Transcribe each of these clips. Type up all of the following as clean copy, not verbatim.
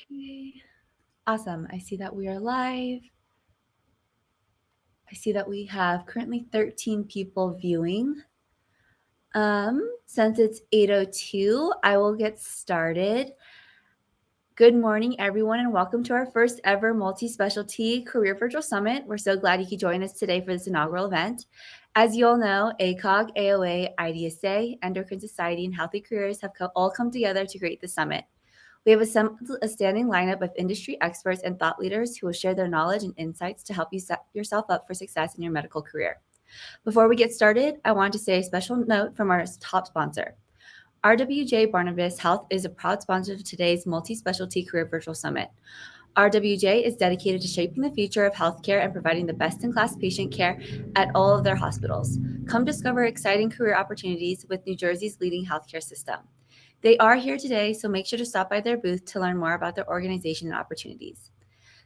Okay. Awesome. I see that we are live. I see that we have currently 13 people viewing. Since it's 8:02, I will get started. Good morning, everyone, and welcome to our first ever multi-specialty career virtual summit. We're so glad you could join us today for this inaugural event. As you all know, ACOG, AOA, IDSA, Endocrine Society, and Healthy Careers have all come together to create the summit. We have assembled a standing lineup of industry experts and thought leaders who will share their knowledge and insights to help you set yourself up for success in your medical career. Before we get started, I want to say a special note from our top sponsor. RWJ Barnabas Health is a proud sponsor of today's multi-specialty career virtual summit. RWJ is dedicated to shaping the future of healthcare and providing the best-in-class patient care at all of their hospitals. Come discover exciting career opportunities with New Jersey's leading healthcare system. They are here today, so make sure to stop by their booth to learn more about their organization and opportunities.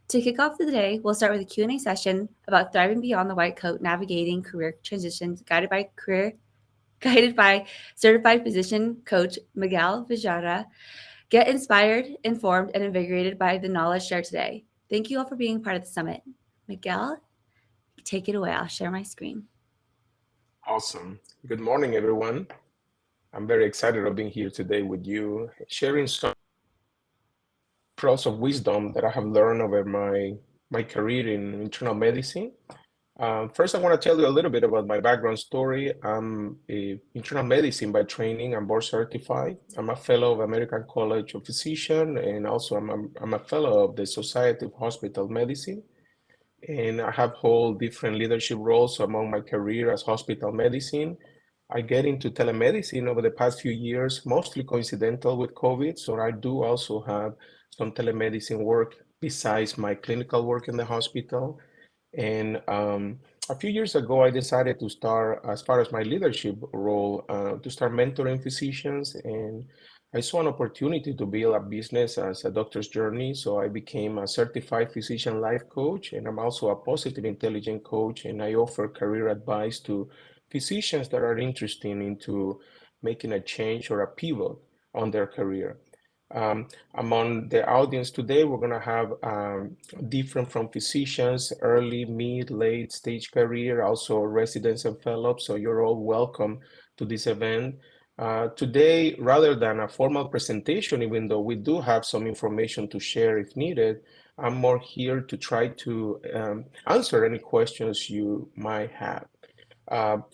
To kick off the day, we'll start with a Q&A session about thriving beyond the white coat, navigating career transitions, guided by certified physician coach Miguel Villagra. Get inspired, informed, and invigorated by the knowledge shared today. Thank you all for being part of the summit. Miguel, take it away. I'll share my screen. Awesome. Good morning, everyone. I'm very excited of being here today with you, sharing some pearls of wisdom that I have learned over my career in internal medicine. First, I want to tell you a little bit about my background story. I'm a internal medicine by training. I'm board certified. I'm a fellow of American College of Physicians, and also I'm a fellow of the Society of Hospital Medicine. And I have held different leadership roles among my career as hospital medicine. I get into telemedicine over the past few years, mostly coincidental with COVID. So I do also have some telemedicine work besides my clinical work in the hospital. And a few years ago, I decided to start, as far as my leadership role, to start mentoring physicians. And I saw an opportunity to build a business as a doctor's journey. So I became a certified physician life coach, and I'm also a positive intelligence coach. And I offer career advice to physicians that are interested into making a change or a pivot on their career. Among the audience today, we're going to have different from physicians, early, mid, late stage career, also residents and fellows. So you're all welcome to this event. Today, rather than a formal presentation, even though we do have some information to share if needed, I'm more here to try to answer any questions you might have.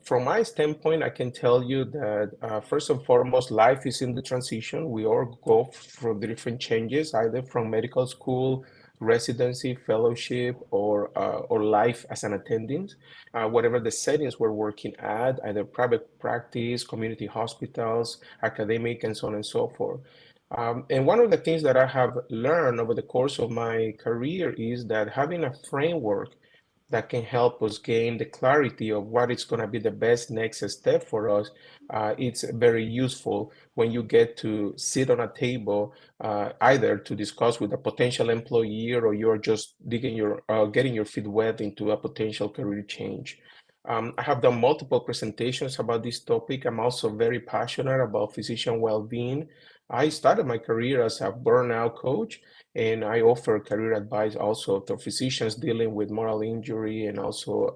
From my standpoint, I can tell you that first and foremost, life is in the transition. We all go through different changes, either from medical school, residency, fellowship, or life as an attendant. Whatever the settings we're working at, either private practice, community hospitals, academic, and so on and so forth. And one of the things that I have learned over the course of my career is that having a framework that can help us gain the clarity of what is going to be the best next step for us. It's very useful when you get to sit on a table, either to discuss with a potential employee or you're just getting your feet wet into a potential career change. I have done multiple presentations about this topic. I'm also very passionate about physician well-being. I started my career as a burnout coach, and I offer career advice also to physicians dealing with moral injury and also,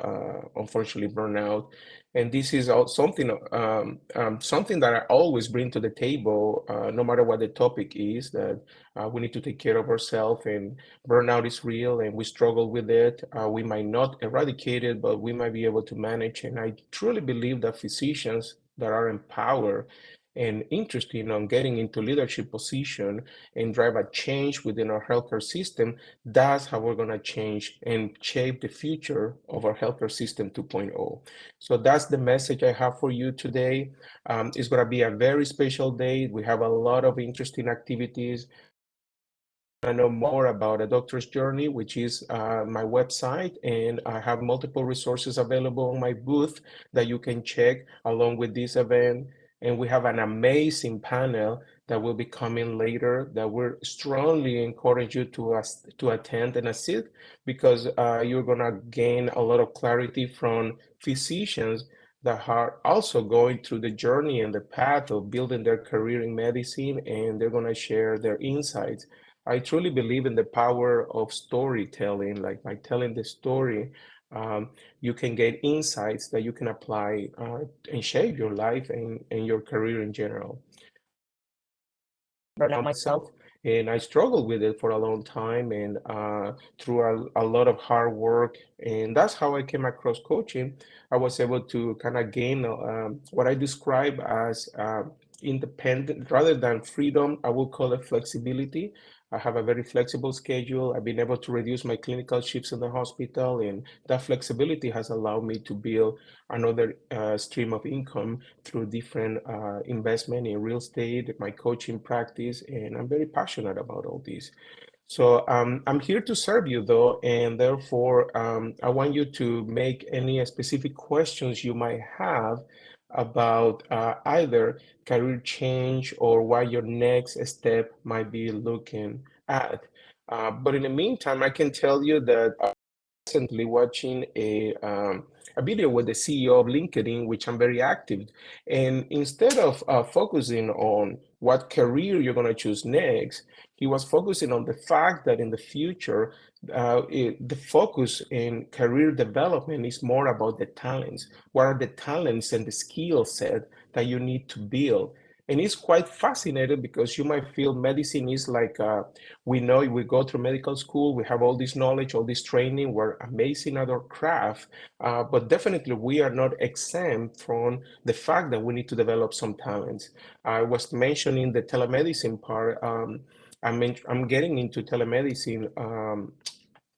unfortunately, burnout. And this is something that I always bring to the table, no matter what the topic is, that we need to take care of ourselves, and burnout is real and we struggle with it. We might not eradicate it, but we might be able to manage. And I truly believe that physicians that are empowered and interested in getting into leadership position and drive a change within our healthcare system, that's how we're going to change and shape the future of our healthcare system 2.0. So that's the message I have for you today. It's going to be a very special day. We have a lot of interesting activities. I know more about a doctor's journey, which is my website, and I have multiple resources available on my booth that you can check along with this event. And we have an amazing panel that will be coming later that we strongly encourage you to attend and assist, because you're going to gain a lot of clarity from physicians that are also going through the journey and the path of building their career in medicine, and they're going to share their insights I truly believe in the power of storytelling. Like by telling the story, you can get insights that you can apply and shape your life and your career in general. Burnout myself, and I struggled with it for a long time, and through a lot of hard work, and that's how I came across coaching. I was able to kind of gain what I describe as independent rather than freedom. I would call it flexibility. I have a very flexible schedule. I've been able to reduce my clinical shifts in the hospital, and that flexibility has allowed me to build another stream of income through different investment in real estate, my coaching practice, and I'm very passionate about all these. So I'm here to serve you though, and therefore I want you to make any specific questions you might have about either career change or what your next step might be looking at. But in the meantime, I can tell you that recently watching a video with the CEO of LinkedIn, which I'm very active. And instead of focusing on what career you're going to choose next, he was focusing on the fact that in the future, the focus in career development is more about the talents. What are the talents and the skill set that you need to build? And it's quite fascinating because you might feel medicine is like we know we go through medical school, we have all this knowledge, all this training, we're amazing at our craft, but definitely we are not exempt from the fact that we need to develop some talents. I was mentioning the telemedicine part. I'm getting into telemedicine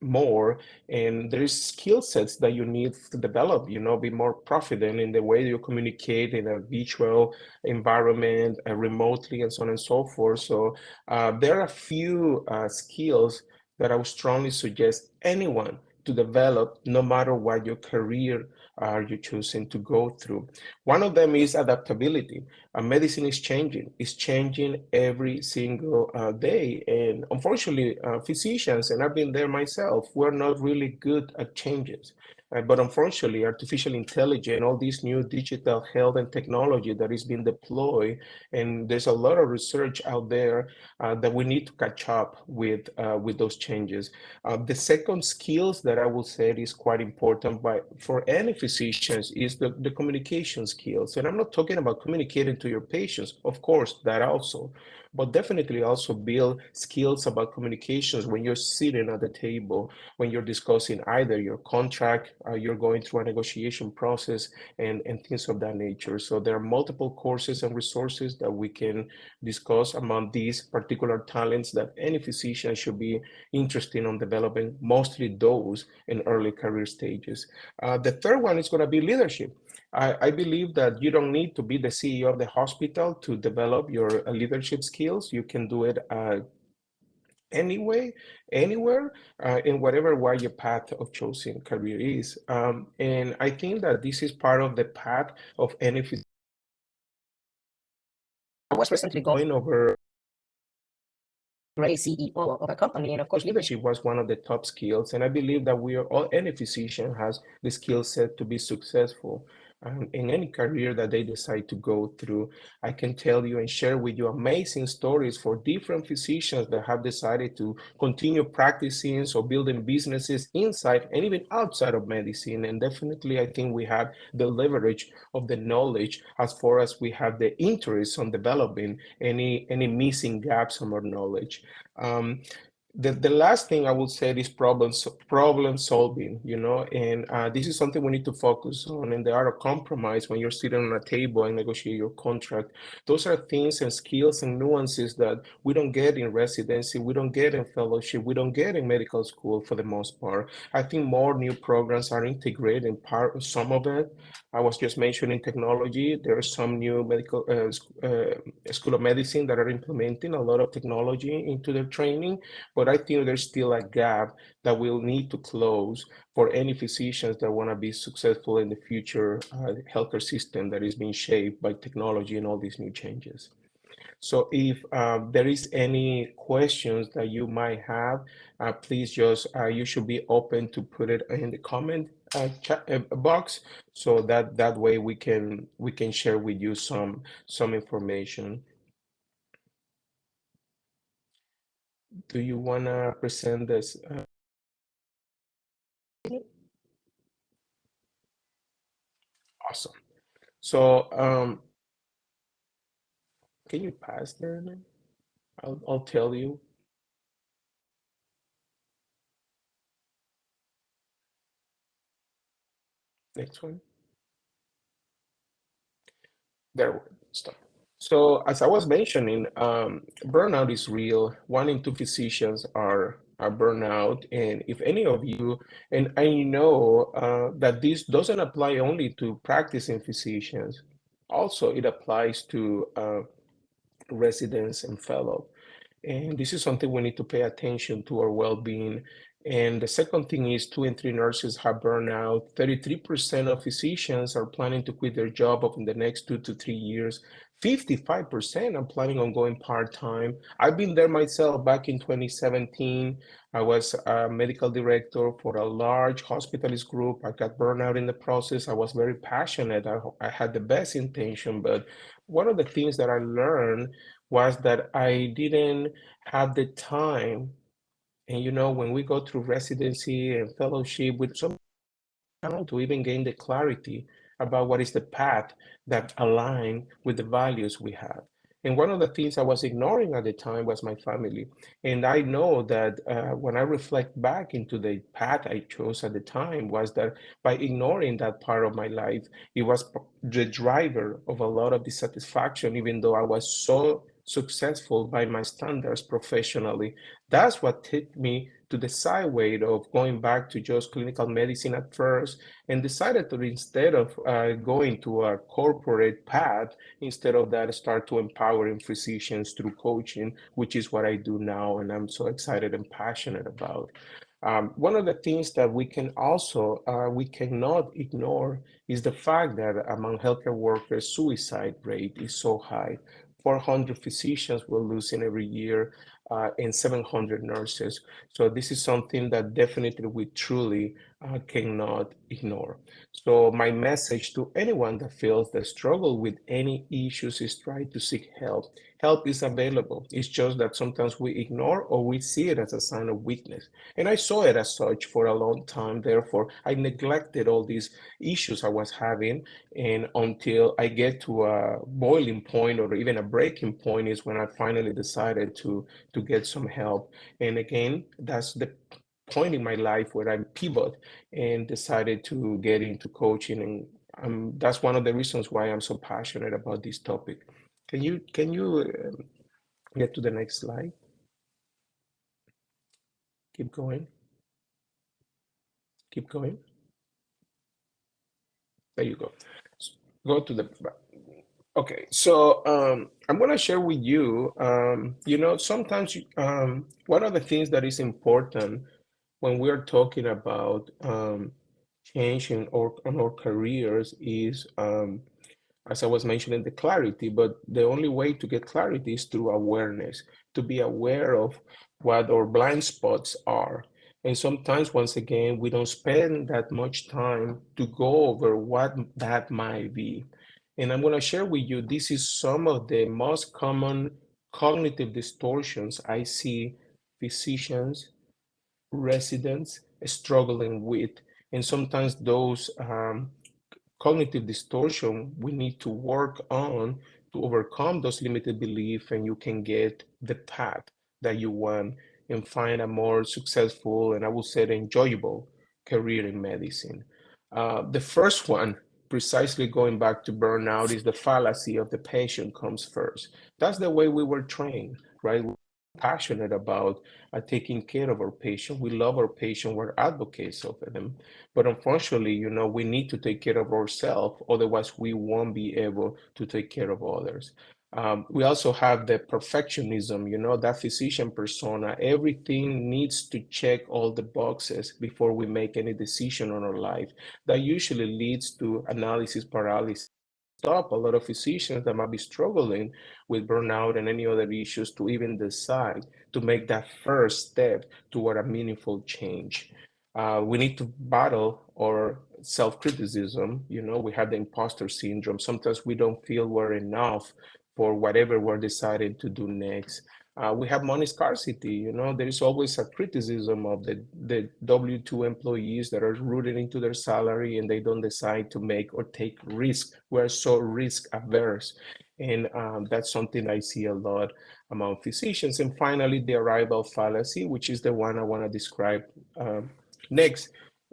more, and there's skill sets that you need to develop, be more confident in the way you communicate in a virtual environment, remotely, and so on and so forth. So there are a few skills that I would strongly suggest anyone to develop, no matter what your career you're choosing to go through. One of them is adaptability. Medicine is changing. It's changing every single day. And unfortunately, physicians, and I've been there myself, we're not really good at changes. But unfortunately, artificial intelligence, all this new digital health and technology that is being deployed, and there's a lot of research out there that we need to catch up with those changes. The second skills that I will say is quite important for any physicians is the communication skills. And I'm not talking about communicating to your patients, of course, that also, but definitely also build skills about communications when you're sitting at the table, when you're discussing either your contract, you're going through a negotiation process, and things of that nature. So there are multiple courses and resources that we can discuss among these particular talents that any physician should be interested in developing, mostly those in early career stages. The third one is going to be leadership. I believe that you don't need to be the CEO of the hospital to develop your leadership skills. You can do it anyway, anywhere, in whatever way your path of choosing career is. And I think that this is part of the path of any physician. I was recently going over great CEO of a company. And of course, leadership was one of the top skills. And I believe that we are all, any physician has the skill set to be successful in any career that they decide to go through. I can tell you and share with you amazing stories for different physicians that have decided to continue practicing or building businesses inside and even outside of medicine. And definitely, I think we have the leverage of the knowledge as far as we have the interest on developing any missing gaps on our knowledge. The last thing I would say is problem solving, and this is something we need to focus on. In the art of compromise, when you're sitting on a table and negotiate your contract, those are things and skills and nuances that we don't get in residency, we don't get in fellowship, we don't get in medical school for the most part. I think more new programs are integrating part of some of it. I was just mentioning technology. There are some new medical school of medicine that are implementing a lot of technology into their training, but I think there's still a gap that we'll need to close for any physicians that want to be successful in the future healthcare system that is being shaped by technology and all these new changes. So if there is any questions that you might have, please just, you should be open to put it in the comment chat box, so that way we can share with you some information. Do you want to present this? Awesome. So, can you pass there? I'll tell you. Next one. There we stop. So as I was mentioning, burnout is real. 1 in 2 physicians are burnout, and if any of you, and I know that this doesn't apply only to practicing physicians, also it applies to residents and fellows. And this is something we need to pay attention to our well-being. And the second thing is 2 in 3 nurses have burnout. 33% of physicians are planning to quit their job in the next 2 to 3 years. 55% are planning on going part-time. I've been there myself back in 2017. I was a medical director for a large hospitalist group. I got burnout in the process. I was very passionate. I had the best intention, but one of the things that I learned was that I didn't have the time. And when we go through residency and fellowship with some to even gain the clarity about what is the path that align with the values we have. And one of the things I was ignoring at the time was my family. And I know that when I reflect back into the path I chose at the time was that by ignoring that part of my life, it was the driver of a lot of dissatisfaction, even though I was so successful by my standards professionally. That's what took me to the sideway of going back to just clinical medicine at first, and decided to, instead of going to a corporate path, instead of that, start to empowering physicians through coaching, which is what I do now, and I'm so excited and passionate about. One of the things that we cannot ignore is the fact that among healthcare workers, suicide rate is so high. 400 physicians we're losing every year, and 700 nurses. So this is something that definitely we truly cannot ignore. So my message to anyone that feels they struggle with any issues is try to seek help. Help is available. It's just that sometimes we ignore or we see it as a sign of weakness. And I saw it as such for a long time. Therefore, I neglected all these issues I was having. And until I get to a boiling point or even a breaking point is when I finally decided to get some help. And again, that's the point in my life where I pivot and decided to get into coaching. And that's one of the reasons why I'm so passionate about this topic. Can you get to the next slide? Keep going. Keep going. There you go. Go to the Okay, so I'm going to share with you, sometimes one of the things that is important when we're talking about changing on our careers is, as I was mentioning, the clarity, but the only way to get clarity is through awareness, to be aware of what our blind spots are. And sometimes, once again, we don't spend that much time to go over what that might be. And I'm going to share with you, this is some of the most common cognitive distortions I see physicians, residents struggling with. And sometimes those cognitive distortion we need to work on to overcome those limited beliefs, and you can get the path that you want and find a more successful and I would say enjoyable career in medicine. The first one, precisely going back to burnout, is the fallacy of the patient comes first. That's the way we were trained, right? We're passionate about taking care of our patient. We love our patient. We're advocates of them. But unfortunately, we need to take care of ourselves, otherwise we won't be able to take care of others. We also have the perfectionism, that physician persona. Everything needs to check all the boxes before we make any decision on our life. That usually leads to analysis paralysis. Stop a lot of physicians that might be struggling with burnout and any other issues to even decide to make that first step toward a meaningful change. We need to battle our self-criticism. We have the imposter syndrome. Sometimes we don't feel we're enough for whatever we're deciding to do next. We have money scarcity. There is always a criticism of the W-2 employees that are rooted into their salary and they don't decide to make or take risk. We're so risk averse. And that's something I see a lot among physicians. And finally, the arrival fallacy, which is the one I want to describe next.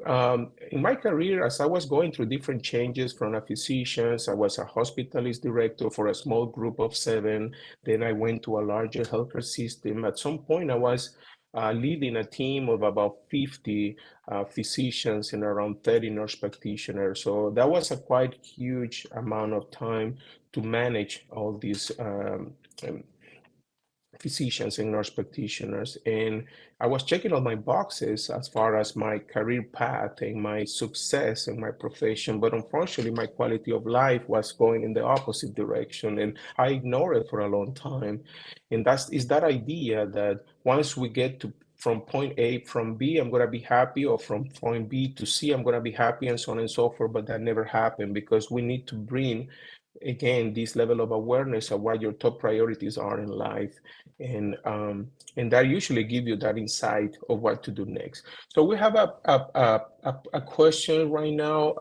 In my career, as I was going through different changes from a physician, I was a hospitalist director for a small group of 7. Then I went to a larger healthcare system. At some point, I was leading a team of about 50 physicians and around 30 nurse practitioners. So that was a quite huge amount of time to manage all these physicians and nurse practitioners. And I was checking all my boxes as far as my career path and my success in my profession. But unfortunately, my quality of life was going in the opposite direction. And I ignored it for a long time. And is that idea that once we get to from point A, from B, I'm going to be happy, or from point B to C, I'm going to be happy, and so on and so forth. But that never happened because we need to bring again this level of awareness of what your top priorities are in life, and that usually give you that insight of what to do next. So we have a question right now.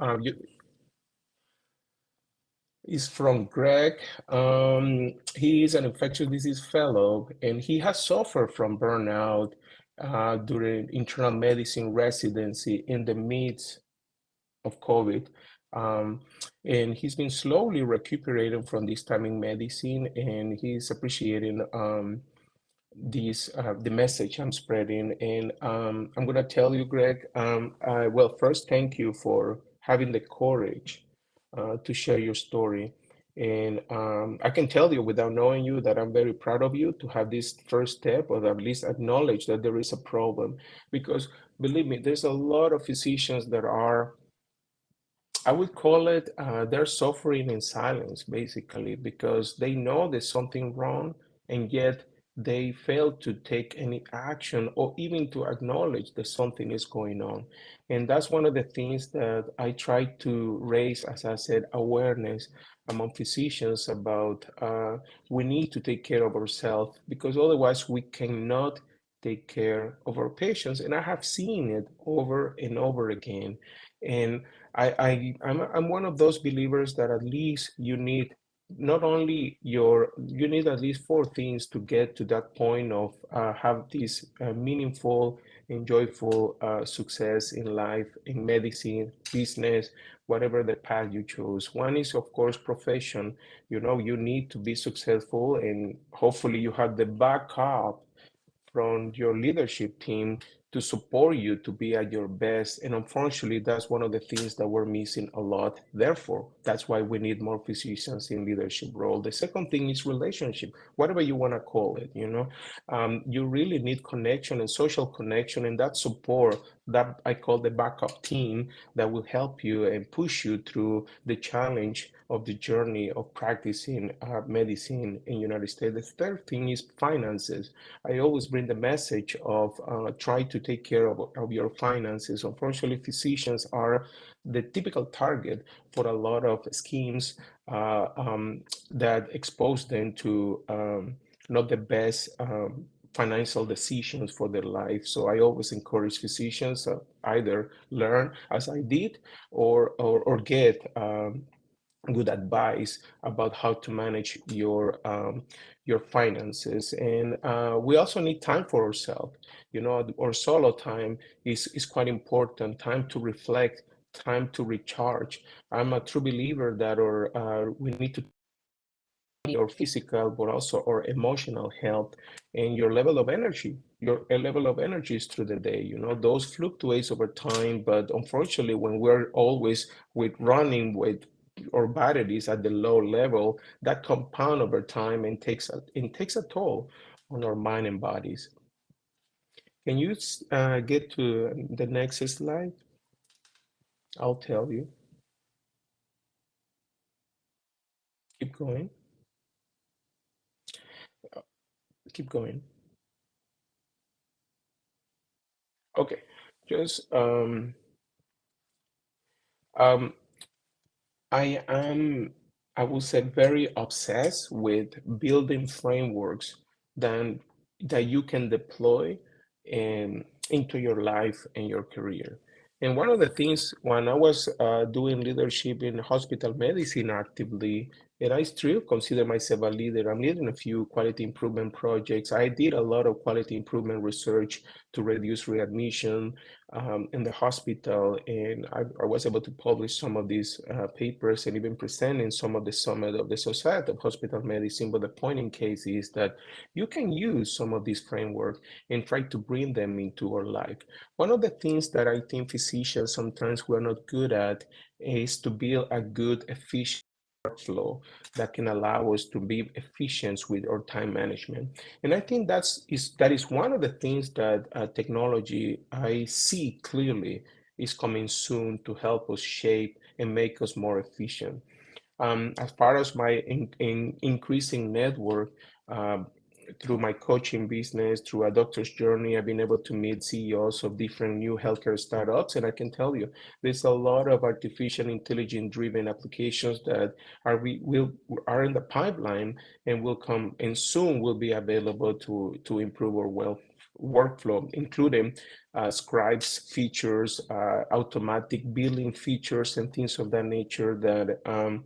Is from Greg. He is an infectious disease fellow, and he has suffered from burnout during internal medicine residency in the midst of COVID. Um, and he's been slowly recuperating from this time in medicine, and he's appreciating the message I'm spreading. And I'm gonna tell you, Greg, well, first, thank you for having the courage to share your story. And I can tell you without knowing you that I'm very proud of you to have this first step, or at least acknowledge that there is a problem. Because believe me, there's a lot of physicians that are, I would call it, they're suffering in silence, basically, because they know there's something wrong, and yet they fail to take any action or even to acknowledge that something is going on. And that's one of the things that I try to raise, as I said, awareness among physicians about we need to take care of ourselves, because otherwise we cannot take care of our patients. And I have seen it over and over again. And I'm one of those believers that at least you need not only you need at least 4 things to get to that point of have this meaningful and joyful success in life, in medicine, business, whatever the path you choose. One is, of course, profession. You need to be successful, and hopefully you have the backup from your leadership team to support you to be at your best. And unfortunately, that's one of the things that we're missing a lot. Therefore, that's why we need more physicians in leadership role. The second thing is relationship, whatever you want to call it. You really need connection and social connection, and that support that I call the backup team that will help you and push you through the challenge of the journey of practicing medicine in United States. The third thing is finances. I always bring the message of try to take care of your finances. Unfortunately, physicians are the typical target for a lot of schemes that expose them to not the best financial decisions for their life. So I always encourage physicians either learn as I did, or get good advice about how to manage your finances. And we also need time for ourselves. Our solo time is quite important. Time to reflect, time to recharge. I'm a true believer that we need to our physical, but also our emotional health and your level of energy. Your level of energy is through the day. Those fluctuates over time, but unfortunately, when we're always with running with our batteries at the low level, that compound over time and takes a toll on our mind and bodies. Can you get to the next slide? I'll tell you. Keep going. Keep going. Okay. Just um, I am, I would say, very obsessed with building frameworks that that you can deploy into your life and your career. And one of the things when I was doing leadership in hospital medicine actively, and I still consider myself a leader. I'm leading a few quality improvement projects. I did a lot of quality improvement research to reduce readmission in the hospital, and I was able to publish some of these papers and even present in some of the summit of the Society of Hospital Medicine. But the point in case is that you can use some of these frameworks and try to bring them into our life. One of the things that I think physicians sometimes we're not good at is to build a good, efficient workflow that can allow us to be efficient with our time management. And I think that is one of the things that technology I see clearly is coming soon to help us shape and make us more efficient. As far as my increasing network, um, through my coaching business, through a doctor's journey, I've been able to meet CEOs of different new healthcare startups. And I can tell you, there's a lot of artificial intelligence driven applications that are in the pipeline and will come and soon will be available to improve our workflow, including scribes features, automatic billing features, and things of that nature that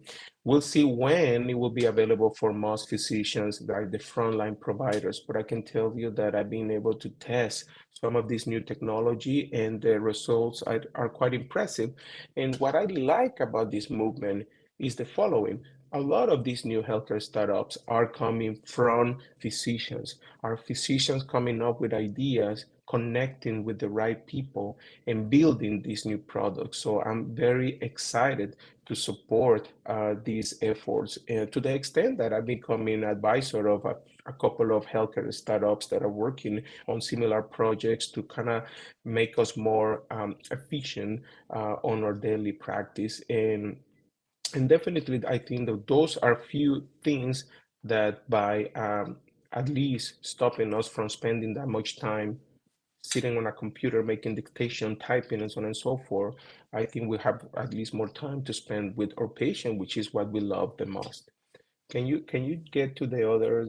we'll see when it will be available for most physicians, like the frontline providers. But I can tell you that I've been able to test some of this new technology, and the results are quite impressive. And what I like about this movement is the following. A lot of these new healthcare startups are coming from physicians, are physicians coming up with ideas, connecting with the right people, and building these new products. So I'm very excited to support these efforts, to the extent that I've become an advisor of a couple of healthcare startups that are working on similar projects to kind of make us more efficient on our daily practice. And definitely, I think that those are few things that by at least stopping us from spending that much time sitting on a computer making dictation, typing, and so on and so forth, I think we have at least more time to spend with our patient, which is what we love the most. Can you get to the other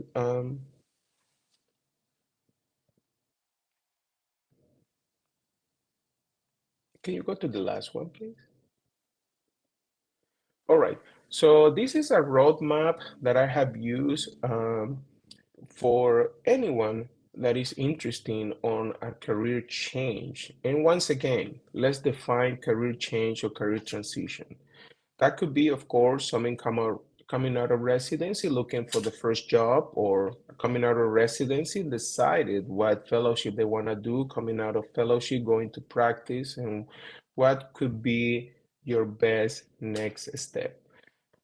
can you go to the last one, please? All right. So this is a roadmap that I have used for anyone that is interested on a career change. And once again, let's define career change or career transition. That could be, of course, someone coming out of residency looking for the first job, or coming out of residency decided what fellowship they want to do, coming out of fellowship, going to practice, and what could be your best next step.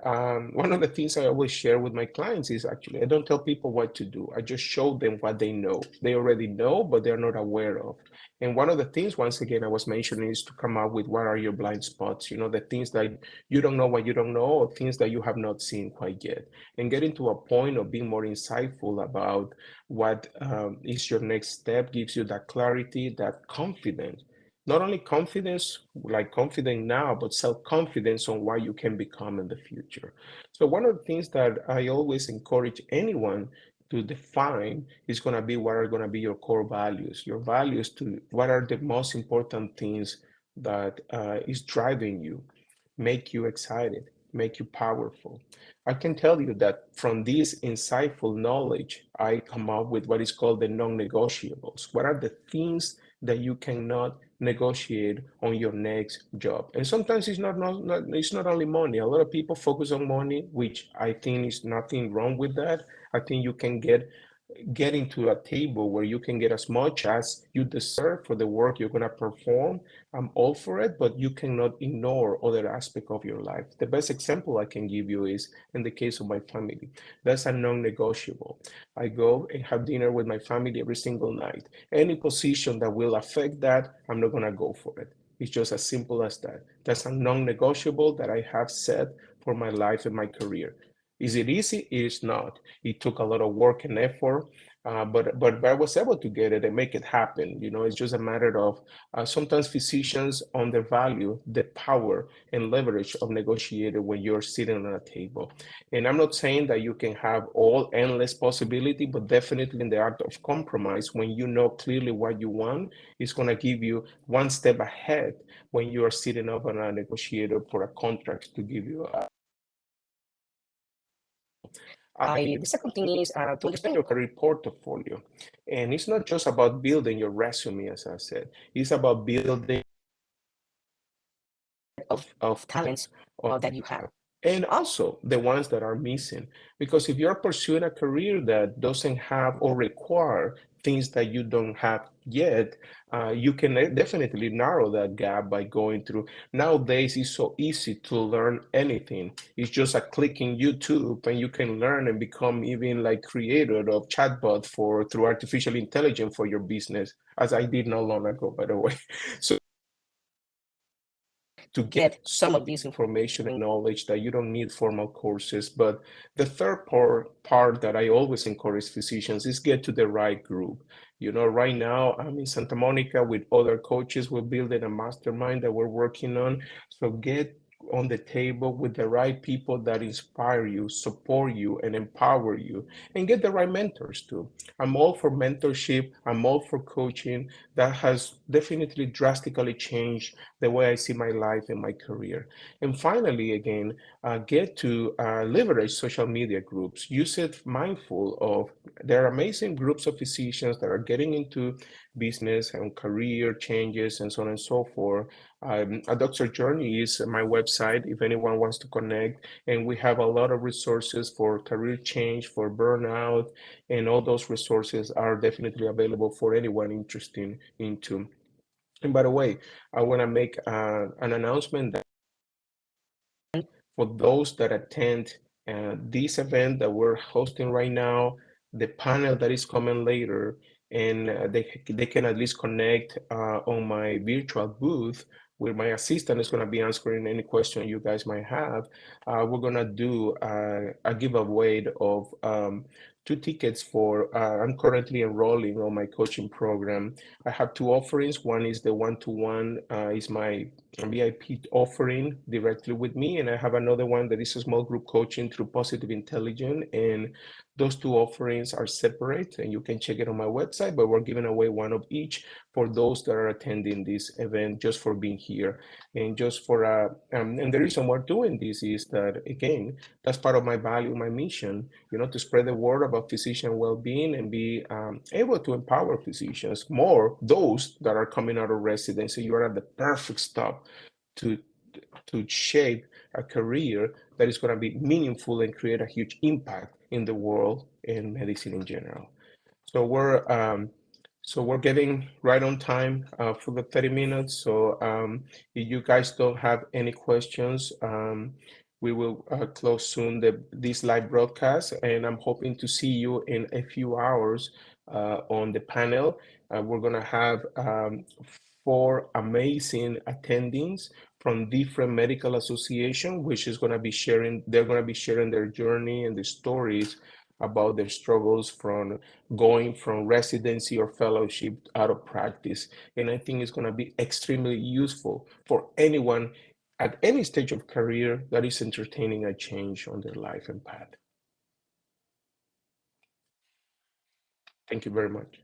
One of the things I always share with my clients is actually I don't tell people what to do. I just show them what they know. They already know, but they're not aware of. And one of the things, once again, I was mentioning is to come up with what are your blind spots, the things that you don't know what you don't know, or things that you have not seen quite yet. And getting to a point of being more insightful about what is your next step gives you that clarity, that confidence, not only confidence, like confident now, but self-confidence on what you can become in the future. So one of the things that I always encourage anyone to define is going to be what are going to be your core values, your values to what are the most important things that is driving you, make you excited, make you powerful. I can tell you that from this insightful knowledge, I come up with what is called the non-negotiables. What are the things that you cannot negotiate on your next job? And sometimes it's not only money. A lot of people focus on money, which I think is nothing wrong with that. I think you can get into a table where you can get as much as you deserve for the work you're going to perform. I'm all for it, but you cannot ignore other aspects of your life. The best example I can give you is in the case of my family. That's a non-negotiable. I go and have dinner with my family every single night. Any position that will affect that, I'm not going to go for it. It's just as simple as that. That's a non-negotiable that I have set for my life and my career. Is it easy? It is not. It took a lot of work and effort. But I was able to get it and make it happen. It's just a matter of sometimes physicians undervalue the power and leverage of negotiating when you're sitting on a table. And I'm not saying that you can have all endless possibility, but definitely in the art of compromise, when you know clearly what you want, it's going to give you one step ahead when you are sitting up on a negotiator for a contract to give you a. The second thing is to understand your career portfolio. And it's not just about building your resume, as I said, it's about building of talents that you have. And also the ones that are missing. Because if you're pursuing a career that doesn't have or require things that you don't have yet, you can definitely narrow that gap by going through. Nowadays, it's so easy to learn anything. It's just a click in YouTube and you can learn and become even like creator of chatbot through artificial intelligence for your business, as I did not long ago, by the way. So to get some of this information and knowledge that you don't need formal courses. But the third part that I always encourage physicians is get to the right group. Right now I'm in Santa Monica with other coaches. We're building a mastermind that we're working on. So get on the table with the right people that inspire you, support you, and empower you, and get the right mentors too. I'm all for mentorship. I'm all for coaching. That has definitely drastically changed the way I see my life and my career. And finally, again, get to leverage social media groups. Use it mindful of there are amazing groups of physicians that are getting into business and career changes and so on and so forth. A Doctor Journey is my website if anyone wants to connect. And we have a lot of resources for career change, for burnout, and all those resources are definitely available for anyone interested into. And by the way, I want to make an announcement that for those that attend this event that we're hosting right now, the panel that is coming later, and they can at least connect on my virtual booth where my assistant is going to be answering any question you guys might have. We're going to do a giveaway of 2 tickets for, I'm currently enrolling on my coaching program. I have 2 offerings. One is the one-to-one, is my VIP offering directly with me, and I have another one that is a small group coaching through Positive Intelligence. And those 2 offerings are separate, and you can check it on my website. But we're giving away one of each for those that are attending this event, just for being here, and just for and the reason we're doing this is that, again, that's part of my value, my mission, to spread the word about physician well-being and be able to empower physicians more, those that are coming out of residency. You are at the perfect stop to shape a career that is going to be meaningful and create a huge impact in the world and medicine in general. So we're getting right on time for the 30 minutes. So if you guys don't have any questions, we will close soon this live broadcast, and I'm hoping to see you in a few hours on the panel. We're gonna have 4 amazing attendings from different medical associations, which is gonna be sharing, they're gonna be sharing their journey and the stories about their struggles from going from residency or fellowship out of practice. And I think it's going to be extremely useful for anyone at any stage of career that is entertaining a change on their life and path. Thank you very much.